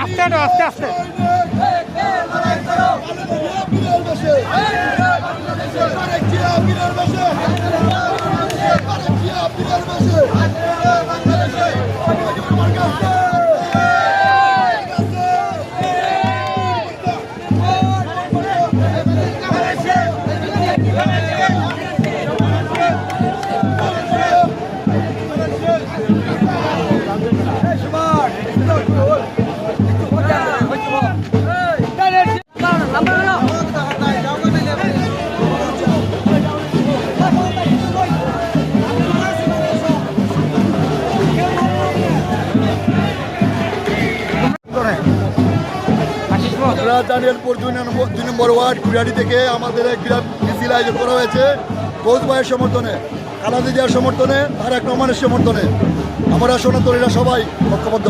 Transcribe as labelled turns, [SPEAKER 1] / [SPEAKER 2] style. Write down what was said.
[SPEAKER 1] আস্তে আস্তে আস্তে
[SPEAKER 2] দানিয়ালপুর 2 নম্বর ওয়ার্ড কুড়িয়াটি থেকে আমাদের এক বিরাট মিছিল আয়োজন করা হয়েছে গৌস ভাইয়ের সমর্থনে, খালাদা জিয়ার সমর্থনে, তারেক রহমানের সমর্থনে। আমরা সনাতনীরা সবাই ঐক্যবদ্ধ।